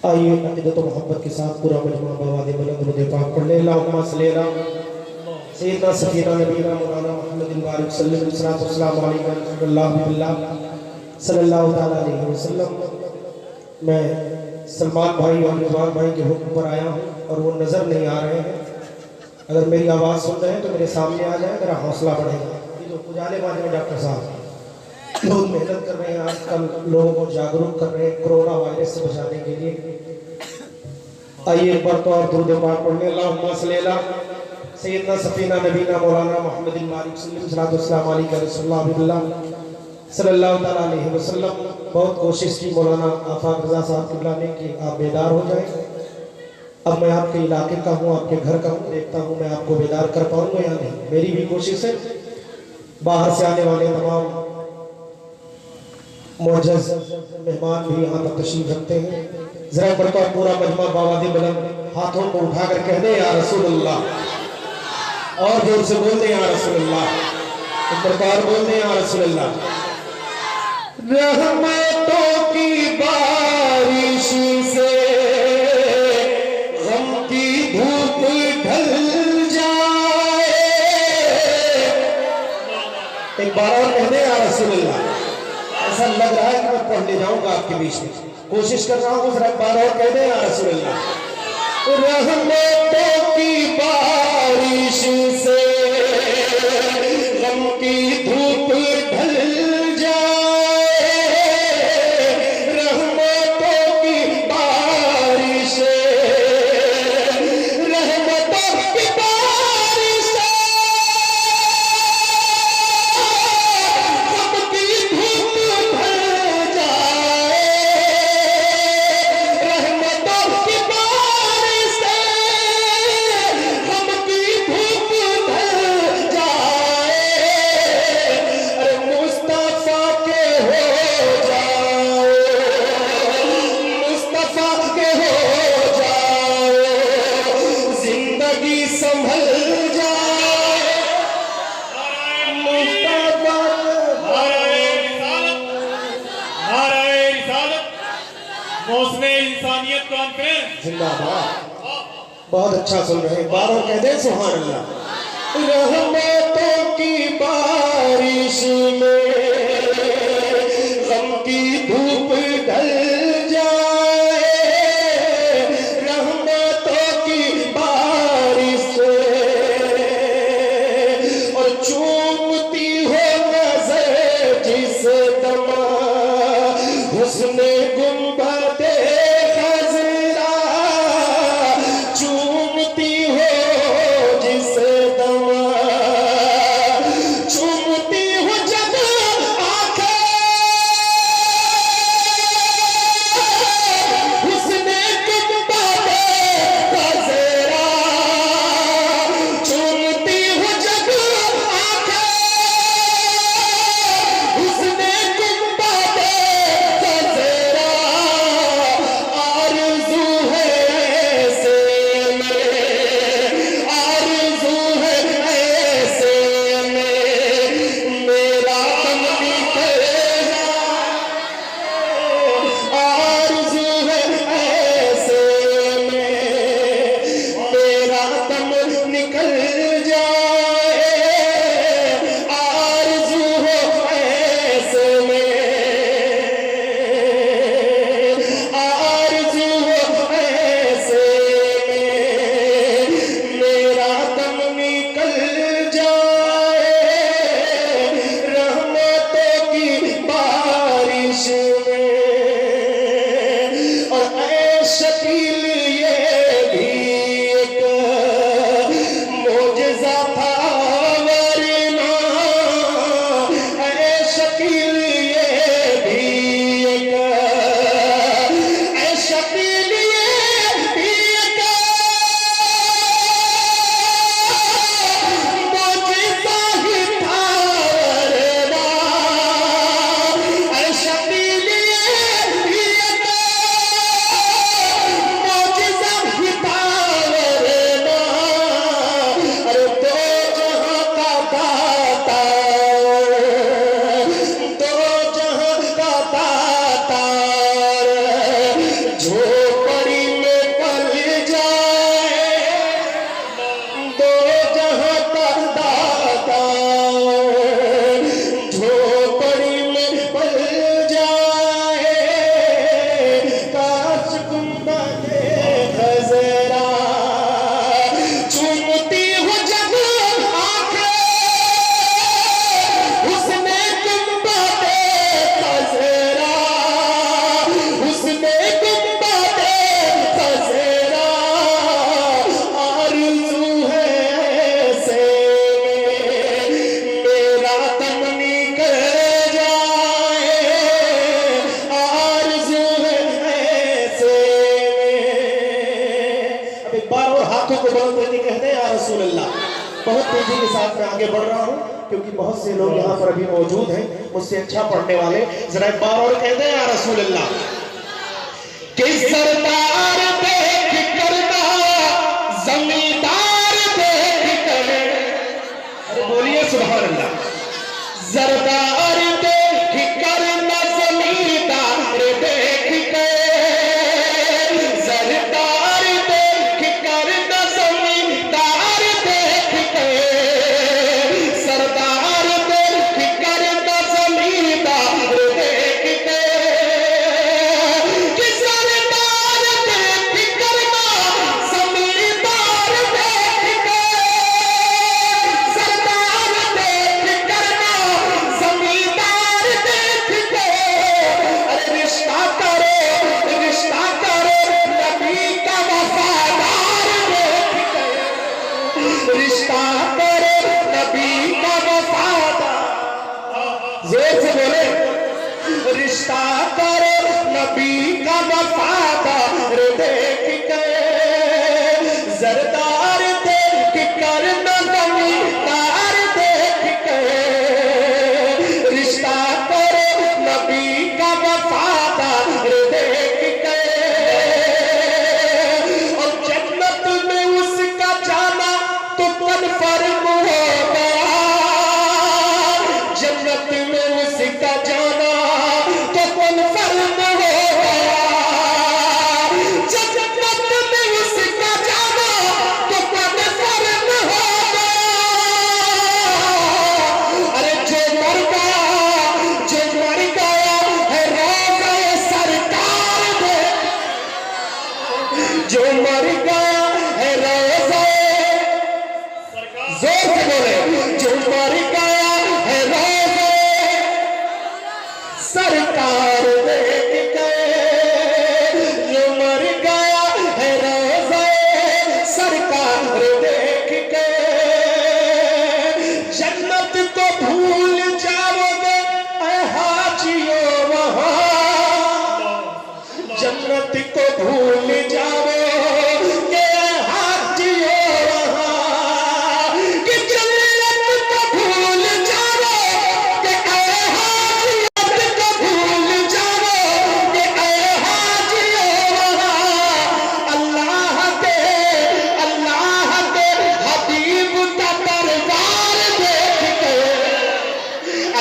आइए अक़ीदत व मोहब्बत के साथ पूरा मजमा बवाद बुलंद रुद पाक पढ़ ले। अल्लाहुम्मा सल्ली अला सय्यिदना सफ़ीना नबीना मौलाना मुहम्मदिन बारिक सल्लल्लाहु अलैहि वसल्लम। मैं सलमान भाई और रिजवान भाई के हुक्म पर आया हूँ और वो नज़र नहीं आ रहे हैं। अगर मेरी आवाज़ सुन रहे हैं तो मेरे सामने आ जाए, मेरा हौसला बढ़ेगा। ये जो उजाले वाले हैं डॉक्टर साहब बहुत मेहनत कर रहे हैं, आजकल लोगों को जागरूक कर रहे हैं कोरोना वायरस से बचाने के लिए। आइए एक बार तो और दुरूद पाक पढ़ लें। अल्लाहुम्मा सल्ली अला सय्यिदना सफ़ीना नबीना मौलाना मुहम्मदिन बारिक सल्लल्लाहु अलैहि वसल्लम। बहुत कोशिश की मौलाना आफाक रज़ा साहब किबला ने कि आप बेदार हो जाएं। अब मैं आपके इलाके का हूँ, आपके घर का हूँ, देखता हूँ मैं आपको बेदार कर पाऊंगा या नहीं। मेरी भी कोशिश है। बाहर से आने वाले तमाम मोअज़्ज़ज़ मेहमान भी यहाँ पर तशरीफ रखते हैं। जरा बढ़ता पूरा मजमा बावादे बुलंद हाथों को उठाकर कह दे या रसूलुल्लाह, और जोर से बोल दे या रसूलुल्लाह, एक प्रकार बोल दे या रसूलुल्लाह। रहमतों की बारिश से गम की धूप ढल जाए। एक बार और कह दे या रसूलुल्लाह। ऐसा लग रहा है कि मैं पढ़ ले जाऊंगा आपके बीच में, कोशिश कर रहा हूँ। जरा एक बार और कह दे या रसूलुल्लाह। रहमतों की बारिश से गम की धूप ढल जाए। रहमतों की बारिश से, रहमतों की बारिश से गम की धूप ढल जाए। रहमतों की बारिश से गम की धूप ढल जाए। अरे मुस्तफा के हो जाओ, मुस्तफा के हो जाओ, जिंदगी संभल जाए। मुस्तफा मौसमे इंसानियत कॉन्फ्रेंस जिंदाबाद। बहुत अच्छा सुन रहे हैं। बारों कह दे सुभान अल्लाह। रहमतों की बारिश में गम की धूप ढल जाए। रहमतों की बारिश से और चूमती हो नजर जिस दमा हुस्ने गुंबदे खज़रा। चूमती हो जिस दमा, चूमती हो जब आंखें हुस्ने गुंबदे खज़रा। चूमती हो जब आंखें हुस्ने गुंबदे खज़रा। आरज़ू है ऐसे में, आरज़ू है ऐसे में मेरा दम निकल जाए। आरज़ू है ऐसे में मेरा दम निकल जाए। आरज़ू हो ऐसे में, आरज़ू हो ऐसे में मेरा दम निकल जाए। रहमतों की बारिश में और ऐ शकील ये भी एक मोजज़ा था वरना। ऐ शकील ये भी एक, ऐ शकील ये भी एक मोजज़ा ही था वरना। ऐ शकील ये भी एक मोजज़ा ही था वरना। अरे दो जहां का दाता, दो जहां का दाता, जो हाथों को बुलंद करके कहते हैं या रसूल अल्लाह। बहुत तेजी के साथ मैं आगे बढ़ रहा हूँ क्योंकि बहुत से लोग यहाँ पर अभी मौजूद हैं मुझसे अच्छा पढ़ने वाले। जरा एक बार और कहते हैं या रसूल अल्लाह। कि सरदार देख करना जमींदार देख कर, अरे बोलिए सुभान अल्लाह। सरदार देख करना जमींदार देख कर, सरदार देख करना जमींदार देख कर, सरदार देख करना जमींदार देख कर, कि सरदार देख करना जमींदार देख कर, सरदार देख करना जमींदार देख कर। अरे रिश्ता करो नबी का वफादार देख कर, रिश्ता करो नबी का वफादार, जोर से बोले, रिश्ता करो नबी का वफादार देख कर, जरदार देख कर न जमींदार देख कर, रिश्ता करो नबी का वफादार देख कर। और जन्नत में उसका जाना तो कन्फर्म हो गया, जन्नत में उसका जाना तो कन्फर्म हो गया, जन्नत में उसका जाना तो कन्फर्म हो गया। अरे जो मर गया है रोज़े सरकार में, जो मर गया है रोज़े, जोर से बोले, जो मर गया है रोज़े सरकार देख कर, जो मर गया है रोज़े सरकार देख कर। जन्नत को भूल जाओगे ऐ हाजियों वहाँ, जन्नत को भूल जाओगे ऐ हाजियों वहाँ, कि जन्नत को भूल जाओगे ऐ हाजियों को भूल जाओगे ऐ हाजियों वहाँ। अल्लाह के हबीब का दरबार देख कर,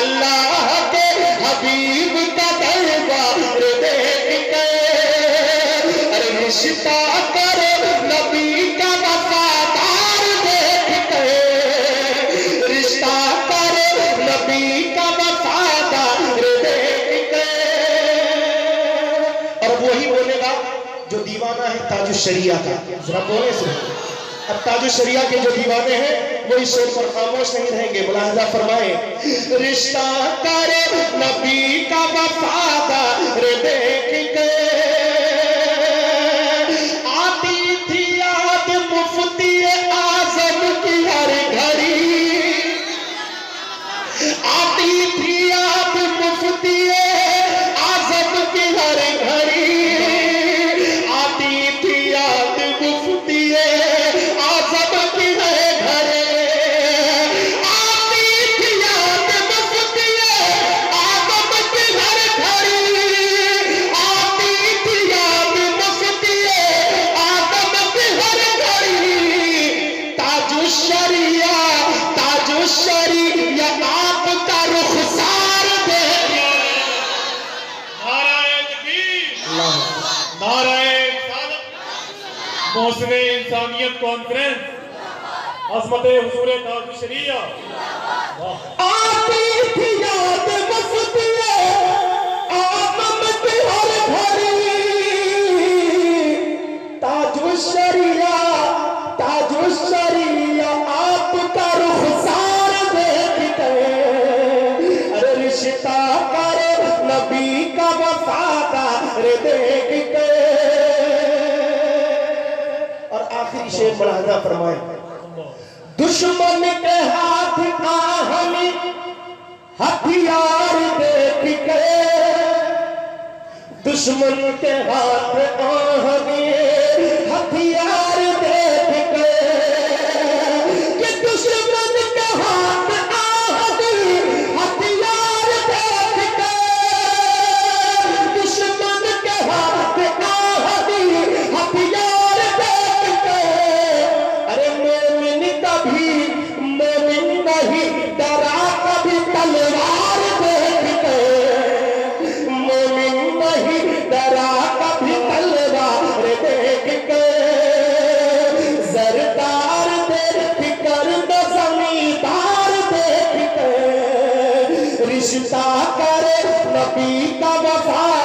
अल्लाह के हबीब का दरबार देख कर। अरे रिश्ता करो नबी का वफादार देख कर, रिश्ता करो नबी का वफादार देख कर। और वही बोलेगा जो दीवाना है ताजुश शरिया का, जरा बोले से। अब ताजुश शरिया के जो दीवाने हैं वो इस शेर पर खामोश नहीं रहेंगे, मुलाहजा फरमाए। रिश्ता करे नबी का वफादार देख के, आती थी याद मुफ्ती आजम की हर घड़ी, आती थी याद मुफ्ती आजम की हर घड़ी, आती थी याद मुफ्ती आजम की हर घड़ी, आती थी याद मुफ्ती आजम की हर घड़ी, आती थी याद मुफ्ती आजम की हर घड़ी। ताजुश शरिया आपका रुखसार देख, नाराए तकबीर, नाराए रिसालत, मौसमे इंसानियत कॉन्फ्रेंस, अज़मत हुजूर ताजुश शरिया। आती थी याद मुफ्ती आजम की हर घड़ी, ताजुश शरिया आपका रुखसार देख कर। अरे रिश्ता करो नबी का वफादार देख कर। और आखिरी शेर मुलाहजा फरमाए। दुश्मन के हाथ आहमी हथियार देख के, दुश्मन के हाथ आहमी हथियार देख के, रिश्ता करे नबी का वफा